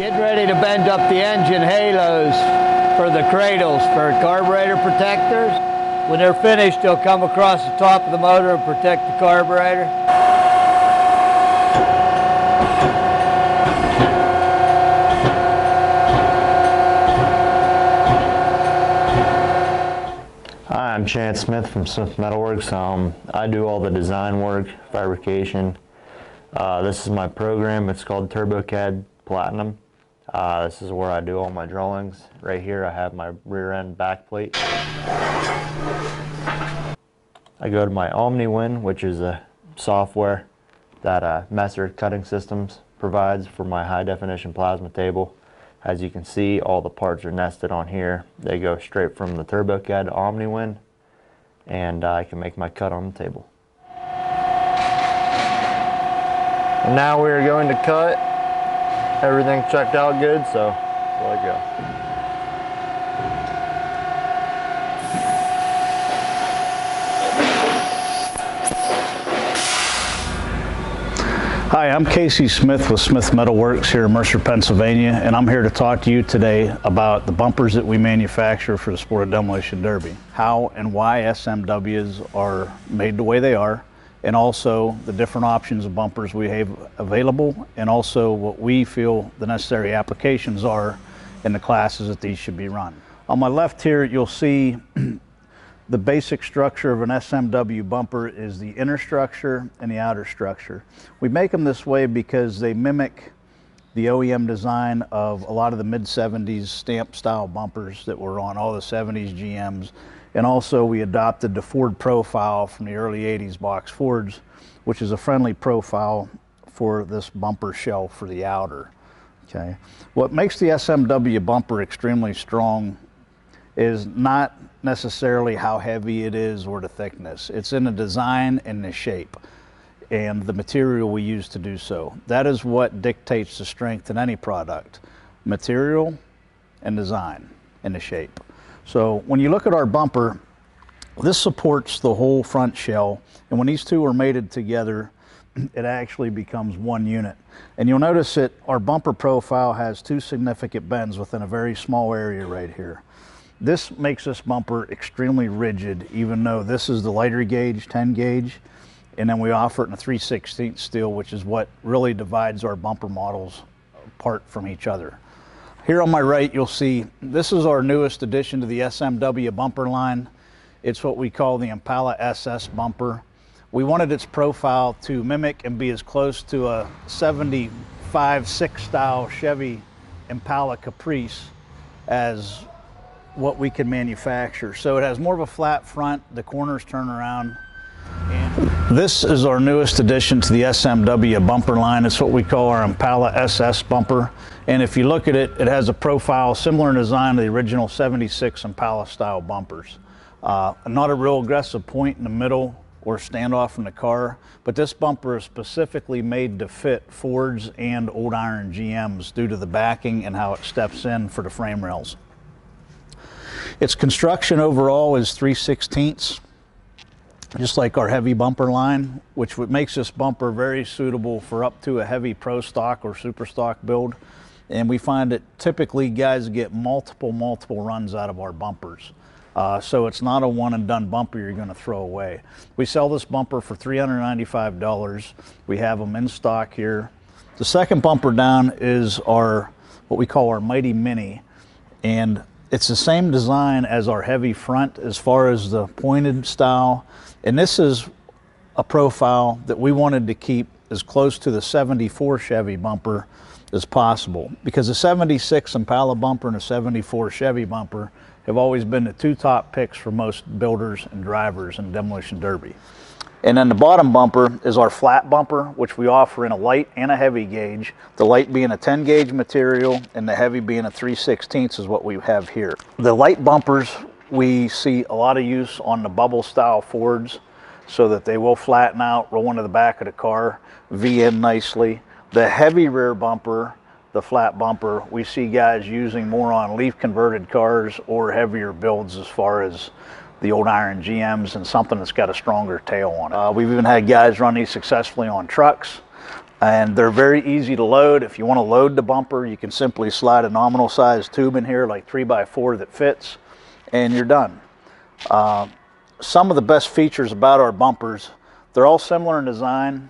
Getting ready to bend up the engine halos for the cradles for carburetor protectors. When they're finished, they'll come across the top of the motor and protect the carburetor. Hi, I'm Chad Smith from Smith Metalworks. I do all the design work, fabrication. This is my program. It's called TurboCAD Platinum. This is where I do all my drawings. Right here I have my rear end back plate. I go to my OmniWin, which is a software that Messer Cutting Systems provides for my high definition plasma table. As you can see, all the parts are nested on here. They go straight from the TurboCAD to OmniWin, and I can make my cut on the table. And now we are going to cut. Everything checked out good, so let it go. Hi, I'm Casey Smith with Smith Metalworks here in Mercer, Pennsylvania, and I'm here to talk to you today about the bumpers that we manufacture for the sport of Demolition Derby. How and why SMWs are made the way they are, and also the different options of bumpers we have available, and also what we feel the necessary applications are in the classes that these should be run. On my left here, you'll see the basic structure of an SMW bumper is the inner structure and the outer structure. We make them this way because they mimic the OEM design of a lot of the mid-70s stamp style bumpers that were on all the 70s GMs. And also we adopted the Ford profile from the early 80s box Fords, which is a friendly profile for this bumper shell for the outer. Okay. What makes the SMW bumper extremely strong is not necessarily how heavy it is or the thickness. It's in the design and the shape and the material we use to do so. That is what dictates the strength in any product: material and design and the shape. So when you look at our bumper, this supports the whole front shell, and when these two are mated together, it actually becomes one unit. And you'll notice that our bumper profile has two significant bends within a very small area right here. This makes this bumper extremely rigid, even though this is the lighter gauge, 10 gauge, and then we offer it in a 3/16 steel, which is what really divides our bumper models apart from each other. Here on my right, you'll see this is our newest addition to the SMW bumper line. It's what we call the Impala SS bumper. We wanted its profile to mimic and be as close to a 75-6 style Chevy Impala Caprice as what we can manufacture. So it has more of a flat front, the corners turn around. And this is our newest addition to the SMW bumper line. It's what we call our Impala SS bumper. And if you look at it, it has a profile similar in design to the original 76 Impala style bumpers. Not a real aggressive point in the middle or standoff from the car, but this bumper is specifically made to fit Fords and old iron GMs due to the backing and how it steps in for the frame rails. Its construction overall is 3/16, just like our heavy bumper line, which makes this bumper very suitable for up to a heavy pro stock or super stock build. And we find that typically guys get multiple runs out of our bumpers. So it's not a one and done bumper you're going to throw away. We sell this bumper for $395. We have them in stock here. The second bumper down is our, what we call our Mighty Mini. And it's the same design as our heavy front as far as the pointed style. And this is a profile that we wanted to keep as close to the 74 Chevy bumper as possible, because the 76 Impala bumper and the 74 Chevy bumper have always been the two top picks for most builders and drivers in Demolition Derby. And then the bottom bumper is our flat bumper, which we offer in a light and a heavy gauge. The light being a 10 gauge material and the heavy being a 3/16 is what we have here. The light bumpers, we see a lot of use on the bubble style Fords so that they will flatten out, roll into the back of the car, V in nicely. The heavy rear bumper, the flat bumper, we see guys using more on leaf converted cars or heavier builds as far as the old iron GMs and something that's got a stronger tail on it. We've even had guys run these successfully on trucks. and they're very easy to load. If you want to load the bumper, you can simply slide a nominal size tube in here, like 3x4 that fits, and you're done. Some of the best features about our bumpers, they're all similar in design.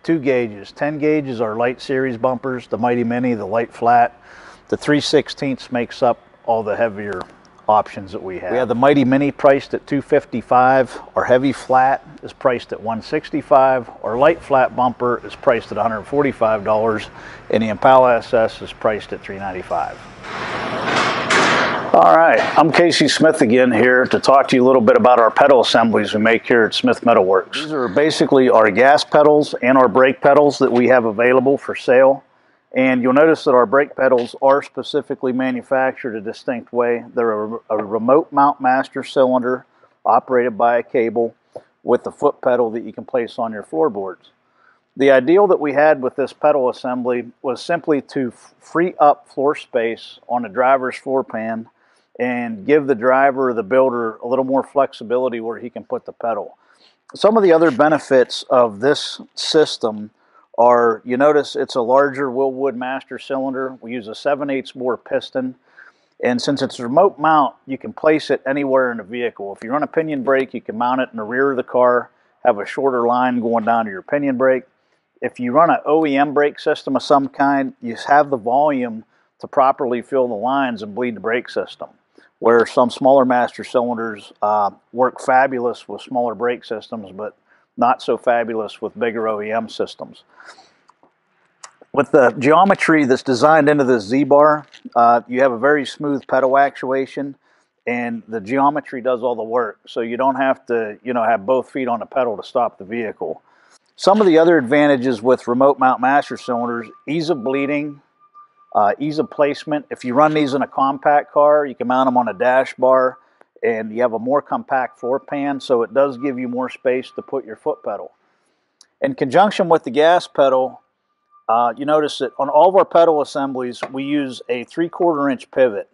2 gauges. 10 gauges are light series bumpers, the Mighty Mini, the light flat. The 3/16 makes up all the heavier options that we have. We have the Mighty Mini priced at $255. Our heavy flat is priced at $165. Our light flat bumper is priced at $145, and the Impala SS is priced at $395. All right, I'm Casey Smith again here to talk to you a little bit about our pedal assemblies we make here at Smith Metal Works. These are basically our gas pedals and our brake pedals that we have available for sale. And you'll notice that our brake pedals are specifically manufactured a distinct way. They're a remote mount master cylinder operated by a cable with a foot pedal that you can place on your floorboards. The ideal that we had with this pedal assembly was simply to free up floor space on the driver's floor pan and give the driver or the builder a little more flexibility where he can put the pedal. Some of the other benefits of this system are, you notice it's a larger Willwood master cylinder. We use a 7/8 bore piston, and since it's a remote mount, you can place it anywhere in the vehicle. If you run a pinion brake, you can mount it in the rear of the car, have a shorter line going down to your pinion brake. If you run an OEM brake system of some kind, you have the volume to properly fill the lines and bleed the brake system, where some smaller master cylinders work fabulous with smaller brake systems, but not so fabulous with bigger OEM systems. With the geometry that's designed into the Z-bar, you have a very smooth pedal actuation, and the geometry does all the work, so you don't have to, have both feet on the pedal to stop the vehicle. Some of the other advantages with remote mount master cylinders: ease of bleeding, ease of placement. If you run these in a compact car, you can mount them on a dash bar, and you have a more compact floor pan, so it does give you more space to put your foot pedal. In conjunction with the gas pedal, you notice that on all of our pedal assemblies, we use a 3/4 inch pivot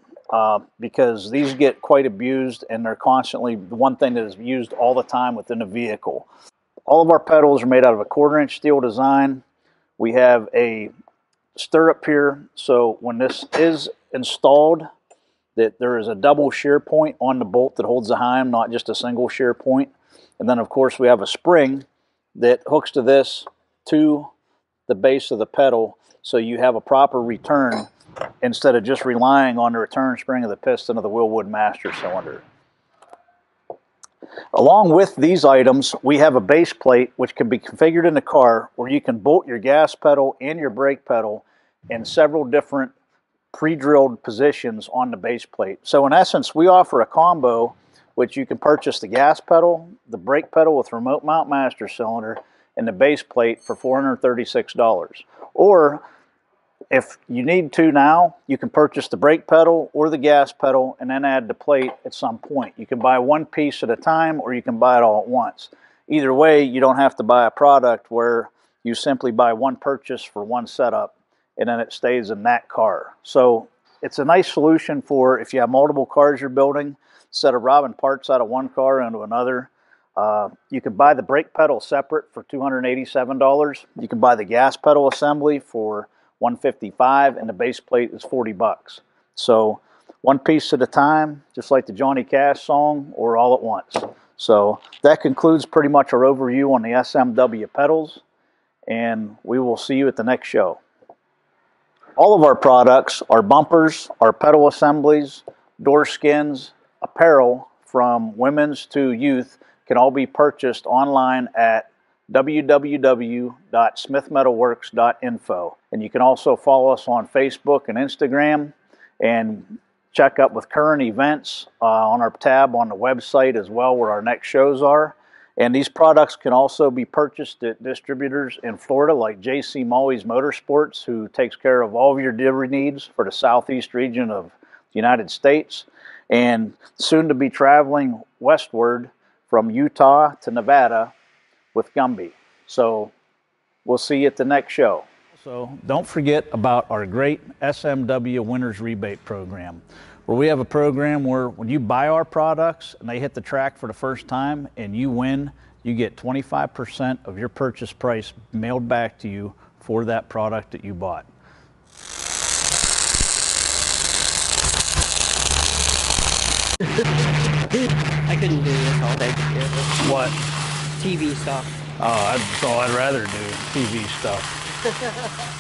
because these get quite abused, and they're constantly the one thing that is used all the time within a vehicle. All of our pedals are made out of a 1/4 inch steel design. We have a stirrup here, so when this is installed, that there is a double shear point on the bolt that holds the heim, not just a single shear point. And then, of course, we have a spring that hooks to this to the base of the pedal, so you have a proper return instead of just relying on the return spring of the piston of the Willwood master cylinder. Along with these items, we have a base plate which can be configured in the car, where you can bolt your gas pedal and your brake pedal in several different pre-drilled positions on the base plate. So in essence, we offer a combo which you can purchase the gas pedal, the brake pedal with remote mount master cylinder, and the base plate for $436. Or if you need to now, you can purchase the brake pedal or the gas pedal and then add the plate at some point. You can buy one piece at a time, or you can buy it all at once. Either way, you don't have to buy a product where you simply buy one purchase for one setup, and then it stays in that car. So it's a nice solution for if you have multiple cars you're building, instead of robbing parts out of one car into another. You can buy the brake pedal separate for $287. You can buy the gas pedal assembly for $155, and the base plate is $40. So one piece at a time, just like the Johnny Cash song, or all at once. So that concludes pretty much our overview on the SMW pedals, and we will see you at the next show. All of our products, our bumpers, our pedal assemblies, door skins, apparel from women's to youth, can all be purchased online at www.smithmetalworks.info. And you can also follow us on Facebook and Instagram, and check up with current events on our tab on the website as well, where our next shows are. And these products can also be purchased at distributors in Florida like J.C. Mully's Motorsports, who takes care of all of your delivery needs for the southeast region of the United States, and soon to be traveling westward from Utah to Nevada with Gumby. So we'll see you at the next show. So don't forget about our great SMW Winners Rebate Program, where we have a program where when you buy our products and they hit the track for the first time and you win, you get 25% of your purchase price mailed back to you for that product that you bought? I couldn't do this all day. What? TV stuff. Oh, I'd rather do TV stuff.